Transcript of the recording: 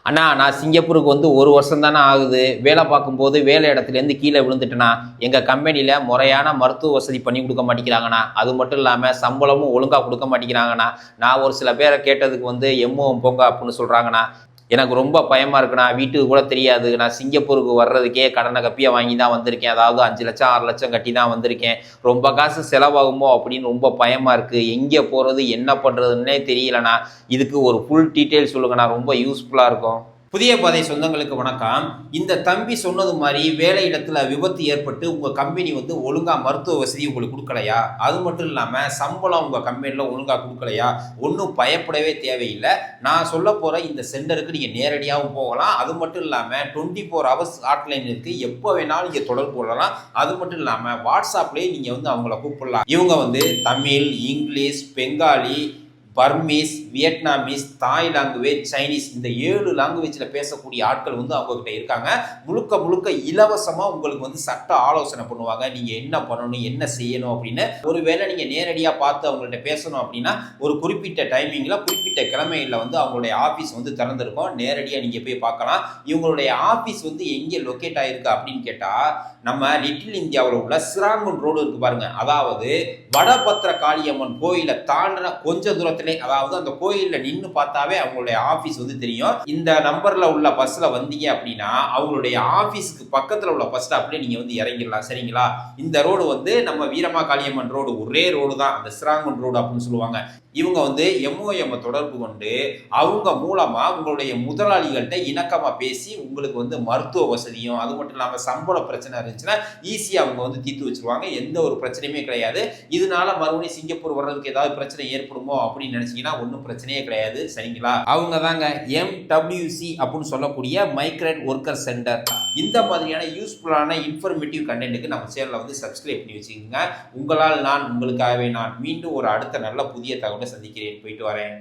அண்ணா நான் சிங்கப்பூருக்கு வந்து 1 வருஷம் தானே ஆகுது. வேலை பார்க்கும்போது வேலை இடத்துலேருந்து கீழே விழுந்துட்டேண்ணா. எங்கள் கம்பெனியில் முறையான மருத்துவ வசதி பண்ணி கொடுக்க மாட்டேங்கிறாங்கண்ணா. அது மட்டும் இல்லாமல் சம்பளமும் ஒழுங்காக கொடுக்க மாட்டேங்கிறாங்கண்ணா. நான் ஒரு சில பேரை கேட்டதுக்கு வந்து எம்ஓஎம் போங்க அப்படின்னு சொல்கிறாங்கண்ணா. எனக்கு ரொம்ப பயமாக இருக்குண்ணா. வீட்டுக்கு கூட தெரியாது. நான் சிங்கப்பூருக்கு வர்றதுக்கே கடனை கப்பியை வாங்கி தான் வந்திருக்கேன். அதாவது 5 லட்சம் 6 லட்சம் கட்டி தான் வந்திருக்கேன். ரொம்ப காசு செலவாகுமோ அப்படின்னு ரொம்ப பயமாக இருக்குது. எங்கே போகிறது என்ன பண்ணுறதுன்னே தெரியலண்ணா. இதுக்கு ஒரு ஃபுல் டீட்டெயில் சொல்லுங்கண்ணா. ரொம்ப யூஸ்ஃபுல்லாக இருக்கும். புதிய பாதை சொந்தங்களுக்கு வணக்கம். இந்த தம்பி சொன்னது மாதிரி வேலை இடத்துல விபத்து ஏற்பட்டு உங்கள் கம்பெனி வந்து ஒழுங்காக மருத்துவ வசதி உங்களுக்கு கொடுக்கலையா, அது மட்டும் இல்லாமல் சம்பளம் உங்கள் கம்பெனியில் ஒழுங்காக கொடுக்கலையா, ஒன்றும் பயப்படவே தேவையில்லை. நான் சொல்ல போகிற இந்த சென்டருக்கு நீங்கள் நேரடியாகவும் போகலாம். அது மட்டும் இல்லாமல் 24 ஹவர்ஸ் ஹாட்லைன் இருக்குது. எப்போ வேணாலும் நீங்கள் தொடர்பு கொள்ளலாம். அது மட்டும் இல்லாமல் வாட்ஸ்அப்லேயே நீங்கள் வந்து அவங்கள கூப்பிடலாம். இவங்க வந்து Tamil, English, Bengali, Burmese, Vietnamese, தாய் லாங்குவேஜ், சைனீஸ் இந்த 7 லாங்குவேஜில் பேசக்கூடிய ஆட்கள் வந்து அவங்ககிட்ட இருக்காங்க. முழுக்க முழுக்க இலவசமாக உங்களுக்கு வந்து சட்ட ஆலோசனை பண்ணுவாங்க. நீங்கள் என்ன பண்ணணும், என்ன செய்யணும் அப்படின்னு. ஒருவேளை நீங்கள் நேரடியாக பார்த்து அவங்கள்ட்ட பேசணும் அப்படின்னா ஒரு குறிப்பிட்ட டைமிங்கில் குறிப்பிட்ட கிழமைகளில் வந்து அவங்களுடைய ஆஃபீஸ் வந்து திறந்திருக்கும். நேரடியாக நீங்கள் போய் பார்க்கலாம். இவங்களுடைய ஆஃபீஸ் வந்து எங்கே லொக்கேட் ஆகிருக்கு அப்படின்னு கேட்டால் நம்ம லிட்டில் இந்தியாவில் உள்ள சிராங்கூன் ரோடு இருக்குது பாருங்கள். அதாவது வடபத்திர காளியம்மன் கோயிலை தாண்டின கொஞ்ச தூரத்தில், அதாவது அந்த கோயிலில் நின்று பார்த்தாவே அவங்களுடைய ஆஃபீஸ் வந்து தெரியும். இந்த நம்பரில் உள்ள பஸ்ஸில் வந்தீங்க அப்படின்னா அவங்களுடைய ஆஃபீஸுக்கு பக்கத்தில் உள்ள பஸ் ஸ்டாப்லேயே நீங்கள் வந்து இறங்கிடலாம். சரிங்களா? இந்த ரோடு வந்து நம்ம வீரமா காளியம்மன் ரோடு, ஒரே ரோடு தான், அந்த சிராங்கூன் ரோடு அப்படின்னு சொல்லுவாங்க. இவங்க வந்து எம்ஓஎம் தொடர்பு கொண்டு அவங்க மூலமாக உங்களுடைய முதலாளிகள்கிட்ட இணக்கமாக பேசி உங்களுக்கு வந்து மருத்துவ வசதியும் அது மட்டும் இல்லாமல் சம்பள பிரச்சனை இருந்துச்சுன்னா ஈஸியாக அவங்க வந்து தீர்த்து வச்சுருவாங்க. எந்த ஒரு பிரச்சனையுமே கிடையாது. இதனால மறுபடியும் சிங்கப்பூர் வர்றதுக்கு ஏதாவது பிரச்சனை ஏற்படுமோ அப்படின்னு நினைச்சீங்கன்னா ஒன்றும் பிரச்சனையே கிடையாது. சரிங்களா? அவங்க தாங்க எம்டபிள்யூசி அப்படின்னு சொல்லக்கூடிய மைக்ரண்ட் ஒர்க்கர் சென்டர். இந்த மாதிரியான யூஸ்ஃபுல்லான இன்ஃபர்மேட்டிவ் கண்டென்ட்டுக்கு நம்ம சேனலை வந்து சப்ஸ்கிரைப் பண்ணி வச்சுக்கோங்க. உங்களால் நான், உங்களுக்காகவே நான். மீண்டும் ஒரு அடுத்த நல்ல புதிய தகவலை சந்திக்கிறேன். போயிட்டு வரேன்.